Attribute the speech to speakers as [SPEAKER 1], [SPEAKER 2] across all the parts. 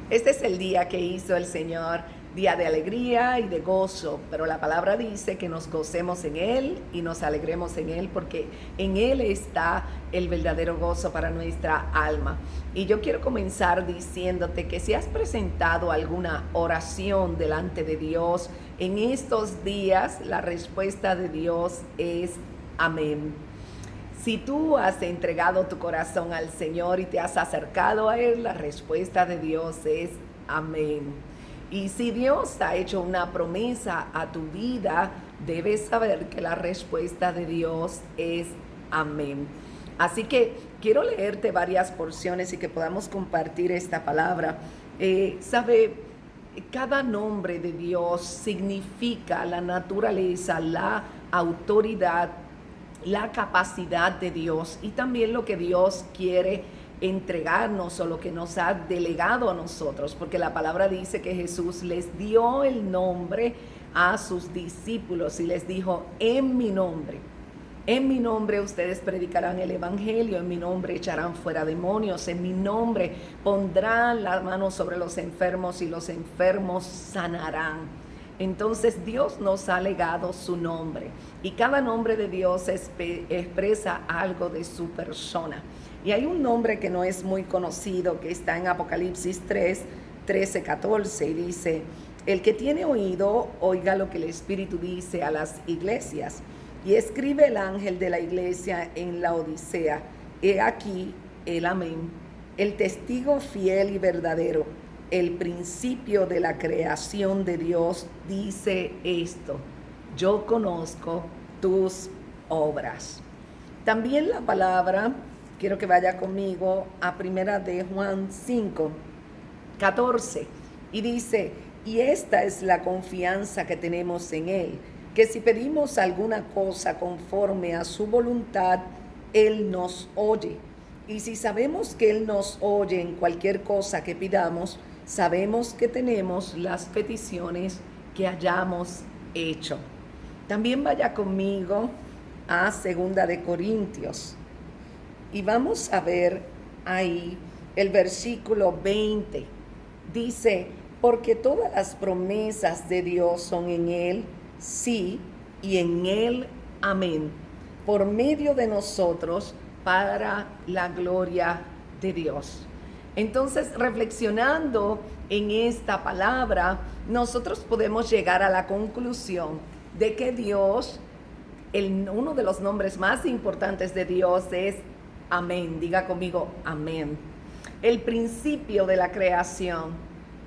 [SPEAKER 1] Este es el día que hizo el Señor, día de alegría y de gozo, pero la palabra dice que nos gocemos en Él y nos alegremos en Él, porque en Él está el verdadero gozo para nuestra alma. Y yo quiero comenzar diciéndote que si has presentado alguna oración delante de Dios en estos días, la respuesta de Dios es amén. Si tú has entregado tu corazón al Señor y te has acercado a Él, la respuesta de Dios es amén. Y si Dios ha hecho una promesa a tu vida, debes saber que la respuesta de Dios es amén. Así que quiero leerte varias porciones y que podamos compartir esta palabra. Cada nombre de Dios significa la naturaleza, la autoridad, la capacidad de Dios y también lo que Dios quiere entregarnos o lo que nos ha delegado a nosotros, porque la palabra dice que Jesús les dio el nombre a sus discípulos y les dijo: en mi nombre ustedes predicarán el evangelio, en mi nombre echarán fuera demonios, en mi nombre pondrán la mano sobre los enfermos y los enfermos sanarán. Entonces Dios nos ha legado su nombre y cada nombre de Dios expresa algo de su persona. Y hay un nombre que no es muy conocido, que está en Apocalipsis 13, 14 y dice: el que tiene oído, oiga lo que el Espíritu dice a las iglesias. Y escribe el ángel de la iglesia en la Odisea: he aquí el amén, el testigo fiel y verdadero, el principio de la creación de Dios, dice esto: yo conozco tus obras. También la palabra, quiero que vaya conmigo a primera de Juan 5, 14, y dice: y esta es la confianza que tenemos en Él, que si pedimos alguna cosa conforme a su voluntad, Él nos oye. Y si sabemos que Él nos oye en cualquier cosa que pidamos, sabemos que tenemos las peticiones que hayamos hecho. También vaya conmigo a 2 Corintios y vamos a ver ahí el versículo 20. Dice: porque todas las promesas de Dios son en Él sí y en Él amén, por medio de nosotros, para la gloria de Dios. Entonces, reflexionando en esta palabra, nosotros podemos llegar a la conclusión de que Dios, uno de los nombres más importantes de Dios es amén. Diga conmigo: amén. El principio de la creación,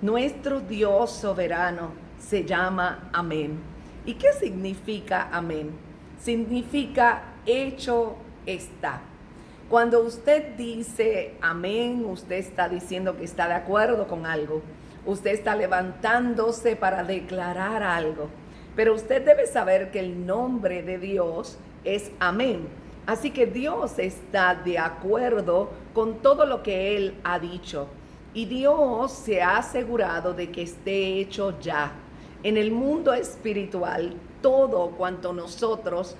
[SPEAKER 1] nuestro Dios soberano, se llama amén. ¿Y qué significa amén? Significa hecho está. Cuando usted dice amén, usted está diciendo que está de acuerdo con algo. Usted está levantándose para declarar algo. Pero usted debe saber que el nombre de Dios es amén. Así que Dios está de acuerdo con todo lo que Él ha dicho. Y Dios se ha asegurado de que esté hecho ya. En el mundo espiritual, todo cuanto nosotros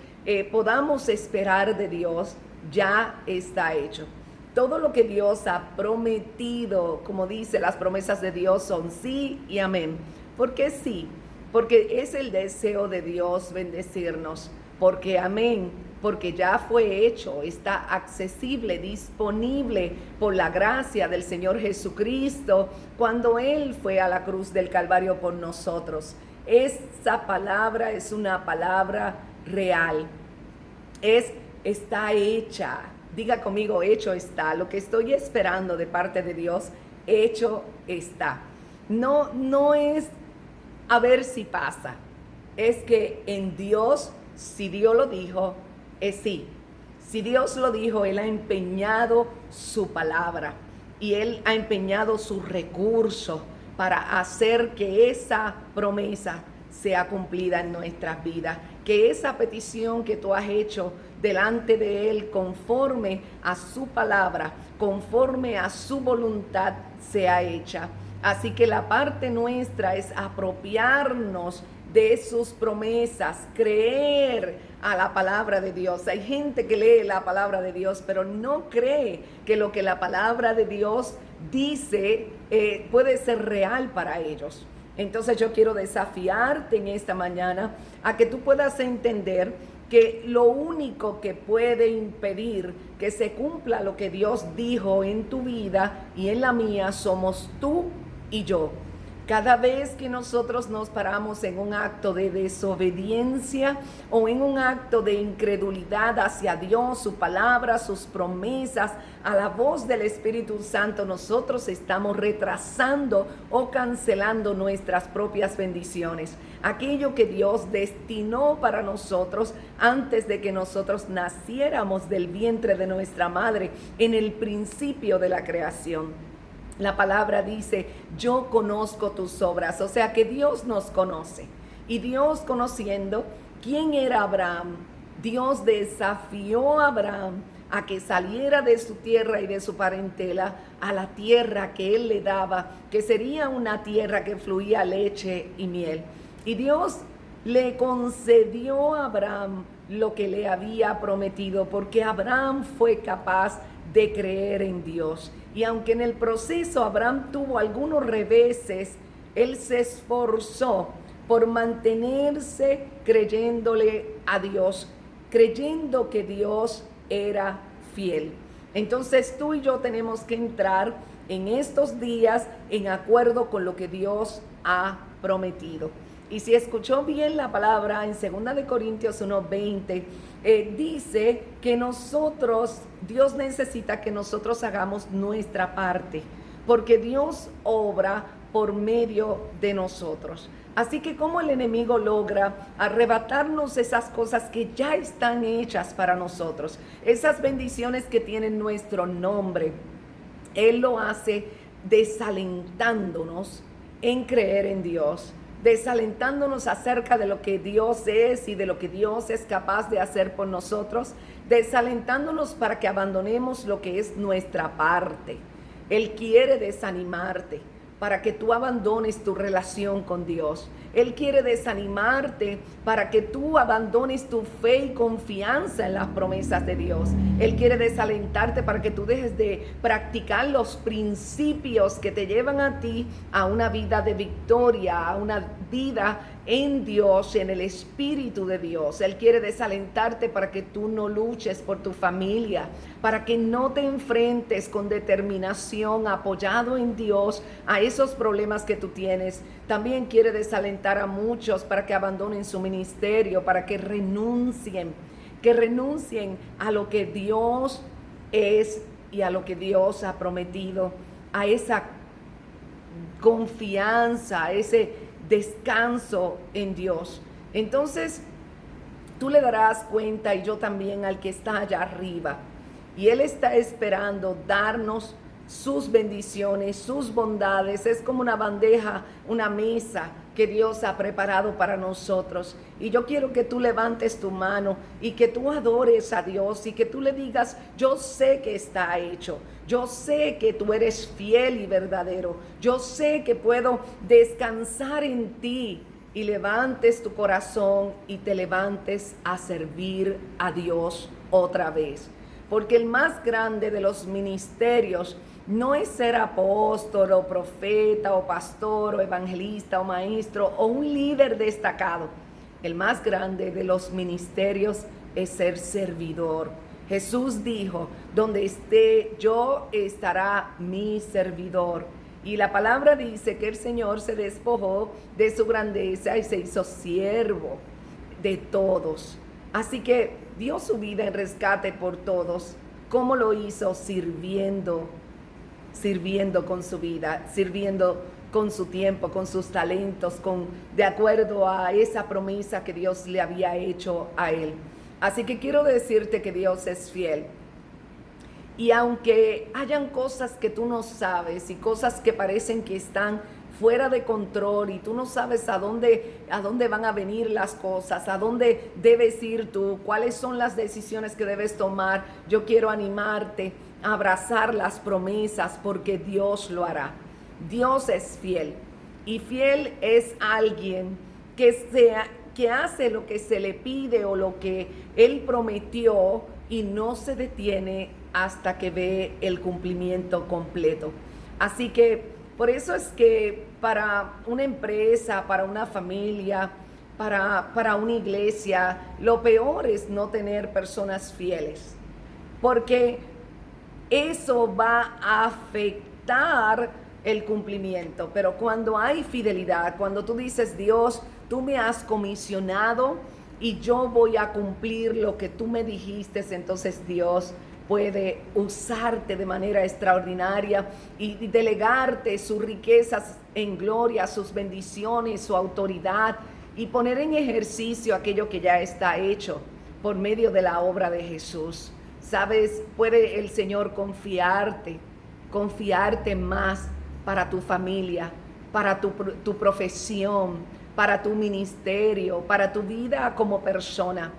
[SPEAKER 1] podamos esperar de Dios ya está hecho. Todo lo que Dios ha prometido, como dice, las promesas de Dios son sí y amén. ¿Por qué sí? Porque es el deseo de Dios bendecirnos. Porque amén, porque ya fue hecho, está accesible, disponible por la gracia del Señor Jesucristo cuando Él fue a la cruz del Calvario por nosotros. Esa palabra es una palabra real. Está hecha. Diga conmigo: hecho está. Lo que estoy esperando de parte de Dios, hecho está. No es a ver si pasa. Es que en Dios, si Dios lo dijo, es sí. Si Dios lo dijo, Él ha empeñado su palabra y Él ha empeñado sus recursos para hacer que esa promesa sea cumplida en nuestras vidas, que esa petición que tú has hecho delante de Él conforme a su palabra, conforme a su voluntad, sea hecha. Así que la parte nuestra es apropiarnos de sus promesas, creer a la palabra de Dios. Hay gente que lee la palabra de Dios, pero no cree que lo que la palabra de Dios dice puede ser real para ellos. Entonces yo quiero desafiarte en esta mañana a que tú puedas entender que lo único que puede impedir que se cumpla lo que Dios dijo en tu vida y en la mía somos tú y yo. Cada vez que nosotros nos paramos en un acto de desobediencia o en un acto de incredulidad hacia Dios, su palabra, sus promesas, a la voz del Espíritu Santo, nosotros estamos retrasando o cancelando nuestras propias bendiciones. Aquello que Dios destinó para nosotros antes de que nosotros naciéramos del vientre de nuestra madre en el principio de la creación. La palabra dice, yo conozco tus obras, o sea que Dios nos conoce. Y Dios, conociendo quién era Abraham, Dios desafió a Abraham a que saliera de su tierra y de su parentela a la tierra que él le daba, que sería una tierra que fluía leche y miel. Y Dios le concedió a Abraham lo que le había prometido, porque Abraham fue capaz de creer en Dios. Y aunque en el proceso Abraham tuvo algunos reveses, él se esforzó por mantenerse creyéndole a Dios, creyendo que Dios era fiel. Entonces tú y yo tenemos que entrar en estos días en acuerdo con lo que Dios ha prometido. Y si escuchó bien la palabra en 2 de Corintios 1:20, dice que Dios necesita que nosotros hagamos nuestra parte, porque Dios obra por medio de nosotros. Así que ¿cómo el enemigo logra arrebatarnos esas cosas que ya están hechas para nosotros? Esas bendiciones que tienen nuestro nombre. Él lo hace desalentándonos en creer en Dios, desalentándonos acerca de lo que Dios es y de lo que Dios es capaz de hacer por nosotros, desalentándonos para que abandonemos lo que es nuestra parte. Él quiere desanimarte para que tú abandones tu relación con Dios. Él quiere desanimarte para que tú abandones tu fe y confianza en las promesas de Dios. Él quiere desalentarte para que tú dejes de practicar los principios que te llevan a ti a una vida de victoria, a una vida en Dios, en el Espíritu de Dios. Él quiere desalentarte para que tú no luches por tu familia, para que no te enfrentes con determinación, apoyado en Dios, a esos problemas que tú tienes. También quiere desalentar a muchos para que abandonen su ministerio, para que renuncien a lo que Dios es y a lo que Dios ha prometido, a esa confianza, a ese descanso en Dios. Entonces, tú le darás cuenta, y yo también, al que está allá arriba, y Él está esperando darnos sus bendiciones, sus bondades. Es como una bandeja, una mesa que Dios ha preparado para nosotros. Y yo quiero que tú levantes tu mano y que tú adores a Dios y que tú le digas, yo sé que está hecho. Yo sé que tú eres fiel y verdadero. Yo sé que puedo descansar en ti. Y levantes tu corazón y te levantes a servir a Dios otra vez. Porque el más grande de los ministerios no es ser apóstol o profeta o pastor o evangelista o maestro o un líder destacado. El más grande de los ministerios es ser servidor. Jesús dijo, donde esté yo, estará mi servidor. Y la palabra dice que el Señor se despojó de su grandeza y se hizo siervo de todos. Así que dio su vida en rescate por todos. ¿Cómo lo hizo? Sirviendo con su vida, sirviendo con su tiempo, con sus talentos, de acuerdo a esa promesa que Dios le había hecho a él. Así que quiero decirte que Dios es fiel. Y aunque hayan cosas que tú no sabes y cosas que parecen que están fuera de control y tú no sabes a dónde van a venir las cosas, a dónde debes ir tú, cuáles son las decisiones que debes tomar, yo quiero animarte a abrazar las promesas porque Dios lo hará. Dios es fiel y fiel es alguien que hace lo que se le pide o lo que Él prometió y no se detiene hasta que ve el cumplimiento completo. Así que Por eso es que para una empresa, para una familia, para una iglesia, lo peor es no tener personas fieles, porque eso va a afectar el cumplimiento. Pero cuando hay fidelidad, cuando tú dices, Dios, tú me has comisionado y yo voy a cumplir lo que tú me dijiste, entonces Dios puede usarte de manera extraordinaria y delegarte sus riquezas en gloria, sus bendiciones, su autoridad, y poner en ejercicio aquello que ya está hecho por medio de la obra de Jesús. Sabes, puede el Señor confiarte más para tu familia, para tu profesión, para tu ministerio, para tu vida como persona.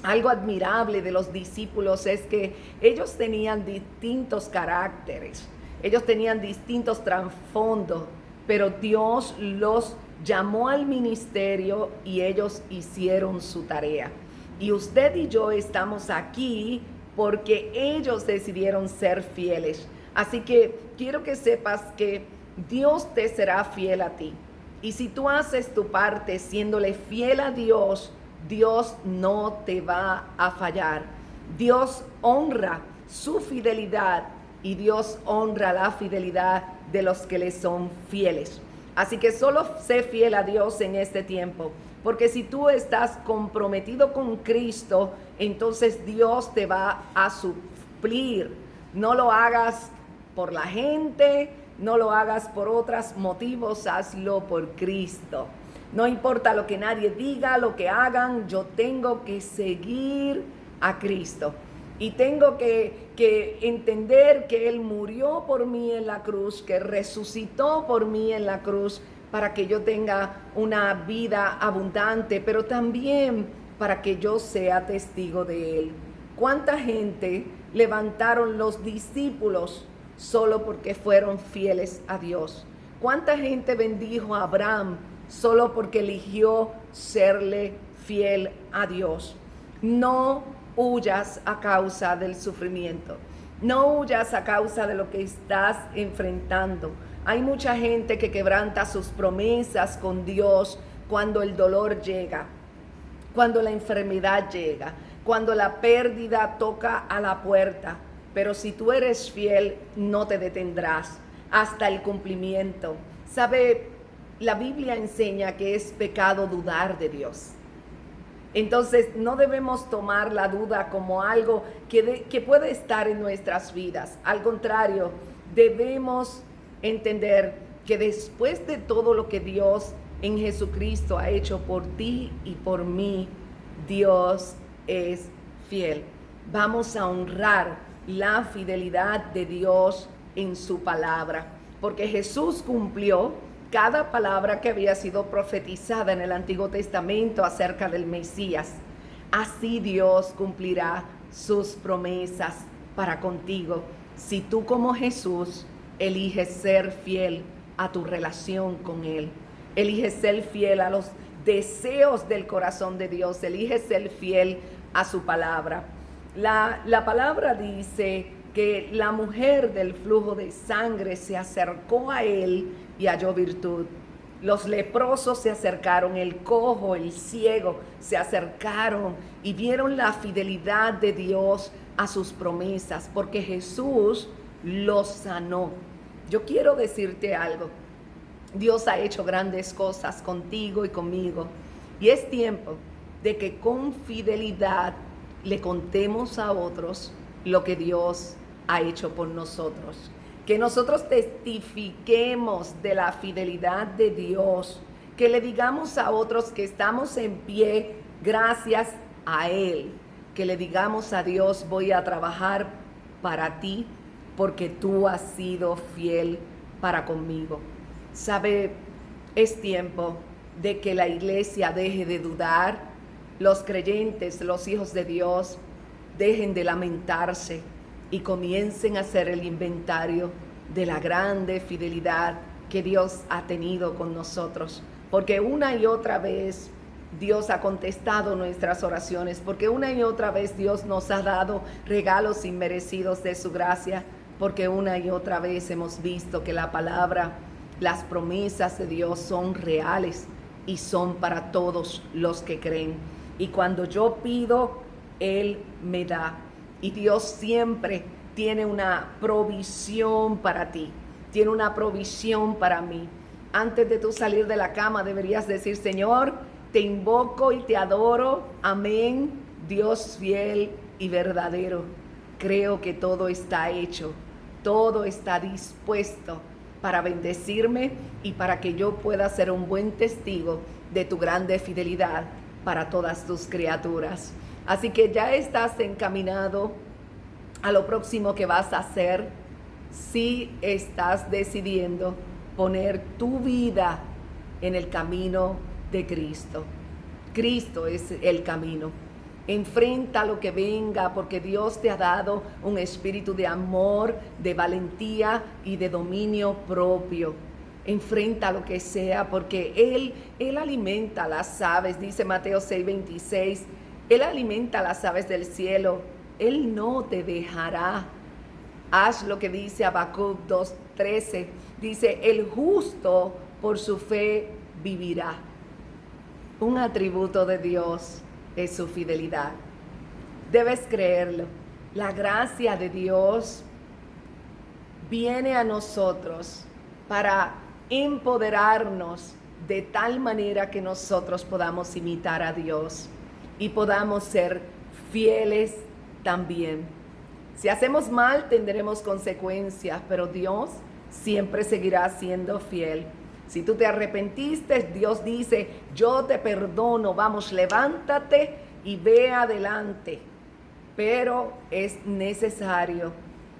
[SPEAKER 1] Algo admirable de los discípulos es que ellos tenían distintos caracteres, ellos tenían distintos trasfondos, pero Dios los llamó al ministerio y ellos hicieron su tarea. Y usted y yo estamos aquí porque ellos decidieron ser fieles. Así que quiero que sepas que Dios te será fiel a ti. Y si tú haces tu parte siéndole fiel a Dios, Dios no te va a fallar. Dios honra su fidelidad y Dios honra la fidelidad de los que le son fieles. Así que solo sé fiel a Dios en este tiempo, porque si tú estás comprometido con Cristo, entonces Dios te va a suplir. No lo hagas por la gente, no lo hagas por otros motivos, hazlo por Cristo. No importa lo que nadie diga, lo que hagan, yo tengo que seguir a Cristo. Y tengo que entender que Él murió por mí en la cruz, que resucitó por mí en la cruz, para que yo tenga una vida abundante, pero también para que yo sea testigo de Él. ¿Cuánta gente levantaron los discípulos solo porque fueron fieles a Dios? ¿Cuánta gente bendijo a Abraham solo porque eligió serle fiel a Dios? No huyas a causa del sufrimiento. No huyas a causa de lo que estás enfrentando. Hay mucha gente que quebranta sus promesas con Dios cuando el dolor llega, cuando la enfermedad llega, cuando la pérdida toca a la puerta. Pero si tú eres fiel, no te detendrás hasta el cumplimiento. ¿Sabe? La Biblia enseña que es pecado dudar de Dios. Entonces no debemos tomar la duda como algo que puede estar en nuestras vidas. Al contrario, debemos entender que después de todo lo que Dios en Jesucristo ha hecho por ti y por mí, Dios es fiel. Vamos a honrar la fidelidad de Dios en su palabra, porque Jesús cumplió cada palabra que había sido profetizada en el Antiguo Testamento acerca del Mesías. Así Dios cumplirá sus promesas para contigo si tú, como Jesús, eliges ser fiel a tu relación con Él. Eliges ser fiel a los deseos del corazón de Dios. Eliges ser fiel a su palabra. La palabra dice que la mujer del flujo de sangre se acercó a Él y halló virtud. Los leprosos se acercaron, el cojo, el ciego se acercaron y vieron la fidelidad de Dios a sus promesas, porque Jesús los sanó. Yo quiero decirte algo. Dios ha hecho grandes cosas contigo y conmigo, y es tiempo de que con fidelidad le contemos a otros lo que Dios ha hecho por nosotros. Que nosotros testifiquemos de la fidelidad de Dios, que le digamos a otros que estamos en pie gracias a Él, que le digamos a Dios, voy a trabajar para ti porque tú has sido fiel para conmigo. Sabe, es tiempo de que la iglesia deje de dudar, los creyentes, los hijos de Dios, dejen de lamentarse y comiencen a hacer el inventario de la grande fidelidad que Dios ha tenido con nosotros. Porque una y otra vez Dios ha contestado nuestras oraciones, porque una y otra vez Dios nos ha dado regalos inmerecidos de su gracia, porque una y otra vez hemos visto que la palabra, las promesas de Dios son reales y son para todos los que creen. Y cuando yo pido, Él me da. Y Dios siempre tiene una provisión para ti, tiene una provisión para mí. Antes de tú salir de la cama deberías decir: Señor, te invoco y te adoro. Amén. Dios fiel y verdadero. Creo que todo está hecho, todo está dispuesto para bendecirme y para que yo pueda ser un buen testigo de tu grande fidelidad para todas tus criaturas. Así que ya estás encaminado a lo próximo que vas a hacer si estás decidiendo poner tu vida en el camino de Cristo. Cristo es el camino. Enfrenta lo que venga, porque Dios te ha dado un espíritu de amor, de valentía y de dominio propio. Enfrenta lo que sea, porque Él alimenta las aves, dice Mateo 6:26. Él alimenta las aves del cielo. Él no te dejará. Haz lo que dice Habacuc 2:13. Dice: el justo por su fe vivirá. Un atributo de Dios es su fidelidad. Debes creerlo. La gracia de Dios viene a nosotros para empoderarnos de tal manera que nosotros podamos imitar a Dios y podamos ser fieles también. Si hacemos mal, tendremos consecuencias, pero Dios siempre seguirá siendo fiel. Si tú te arrepentiste, Dios dice: yo te perdono, vamos, levántate y ve adelante. Pero es necesario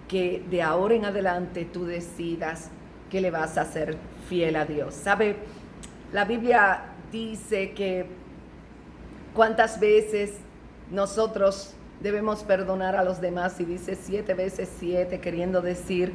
[SPEAKER 1] que de ahora en adelante tú decidas que le vas a ser fiel a Dios. ¿Sabe? La Biblia dice que cuántas veces nosotros debemos perdonar a los demás, y dice 7 veces 7, queriendo decir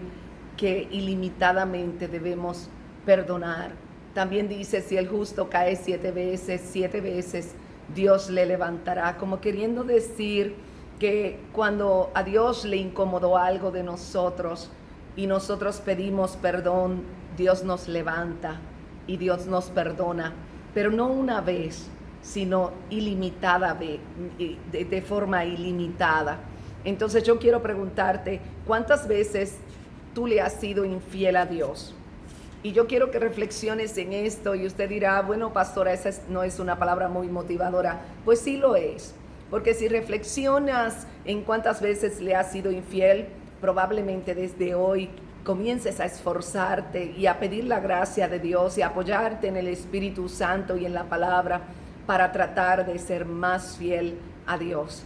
[SPEAKER 1] que ilimitadamente debemos perdonar. También dice: si el justo cae 7 veces Dios le levantará, como queriendo decir que cuando a Dios le incomodó algo de nosotros y nosotros pedimos perdón, Dios nos levanta y Dios nos perdona, pero no una vez, sino ilimitada, de forma ilimitada. Entonces yo quiero preguntarte: ¿cuántas veces tú le has sido infiel a Dios? Y yo quiero que reflexiones en esto, y usted dirá: bueno, pastora, esa no es una palabra muy motivadora. Pues sí lo es, porque si reflexionas en cuántas veces le has sido infiel, probablemente desde hoy comiences a esforzarte y a pedir la gracia de Dios y a apoyarte en el Espíritu Santo y en la palabra para tratar de ser más fiel a Dios,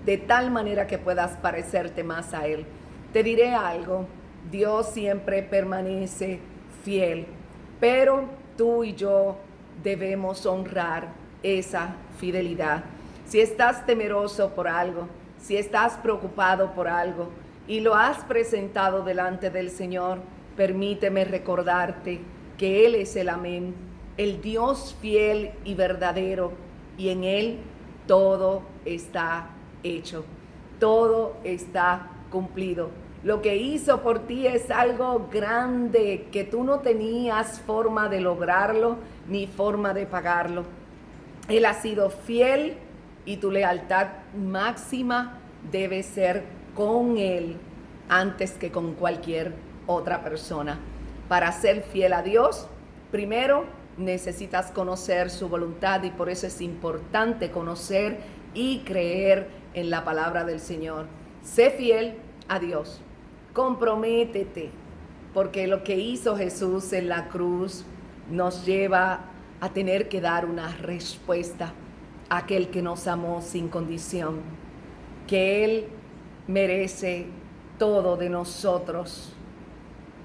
[SPEAKER 1] de tal manera que puedas parecerte más a Él. Te diré algo: Dios siempre permanece fiel, pero tú y yo debemos honrar esa fidelidad. Si estás temeroso por algo, si estás preocupado por algo y lo has presentado delante del Señor, permíteme recordarte que Él es el amén, el Dios fiel y verdadero, y en Él todo está hecho, todo está cumplido. Lo que hizo por ti es algo grande que tú no tenías forma de lograrlo ni forma de pagarlo. Él ha sido fiel y tu lealtad máxima debe ser con Él antes que con cualquier otra persona. Para ser fiel a Dios, primero necesitas conocer su voluntad, y por eso es importante conocer y creer en la palabra del Señor. Sé fiel a Dios. Comprométete, porque lo que hizo Jesús en la cruz nos lleva a tener que dar una respuesta a aquel que nos amó sin condición, que Él merece todo de nosotros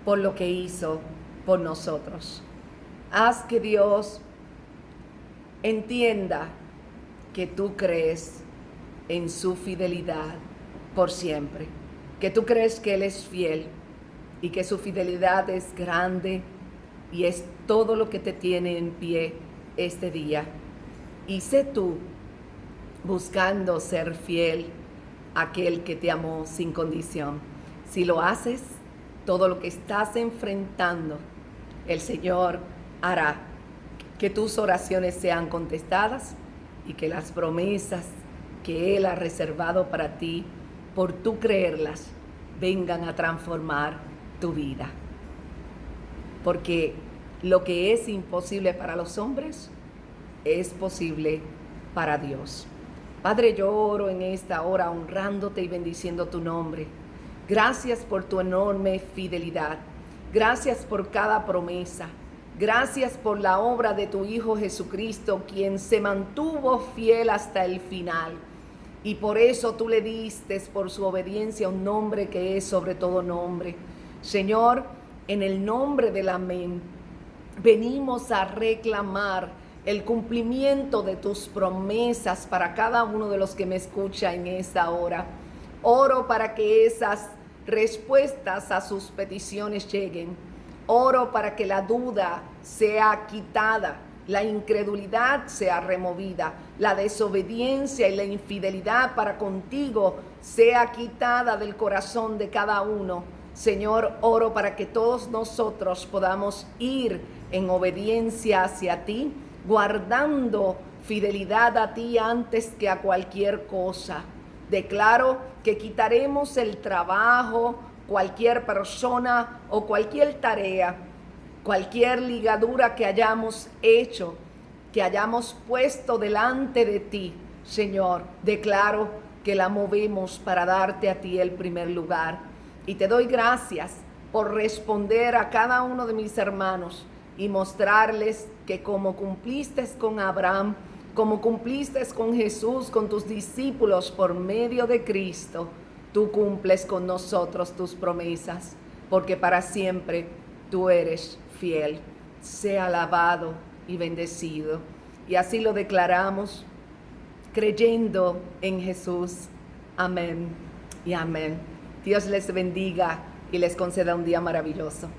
[SPEAKER 1] por lo que hizo por nosotros. Haz que Dios entienda que tú crees en su fidelidad por siempre, que tú crees que Él es fiel y que su fidelidad es grande y es todo lo que te tiene en pie este día. Y sé tú buscando ser fiel a aquel que te amó sin condición. Si lo haces, todo lo que estás enfrentando, el Señor hará que tus oraciones sean contestadas y que las promesas que Él ha reservado para ti, por tú creerlas, vengan a transformar tu vida. Porque lo que es imposible para los hombres es posible para Dios. Padre, yo oro en esta hora honrándote y bendiciendo tu nombre. Gracias por tu enorme fidelidad. Gracias por cada promesa. Gracias por la obra de tu Hijo Jesucristo, quien se mantuvo fiel hasta el final. Y por eso tú le diste por su obediencia un nombre que es sobre todo nombre. Señor, en el nombre del Amén, venimos a reclamar el cumplimiento de tus promesas para cada uno de los que me escucha en esta hora. Oro para que esas respuestas a sus peticiones lleguen. Oro para que la duda sea quitada, la incredulidad sea removida, la desobediencia y la infidelidad para contigo sea quitada del corazón de cada uno. Señor, oro para que todos nosotros podamos ir en obediencia hacia ti, guardando fidelidad a ti antes que a cualquier cosa. Declaro que quitaremos el trabajo, cualquier persona o cualquier tarea, cualquier ligadura que hayamos hecho, que hayamos puesto delante de ti, Señor. Declaro que la movemos para darte a ti el primer lugar. Y te doy gracias por responder a cada uno de mis hermanos y mostrarles que como cumpliste con Abraham, como cumpliste con Jesús, con tus discípulos por medio de Cristo, tú cumples con nosotros tus promesas, porque para siempre tú eres fiel. Sea alabado y bendecido. Y así lo declaramos, creyendo en Jesús. Amén y amén. Dios les bendiga y les conceda un día maravilloso.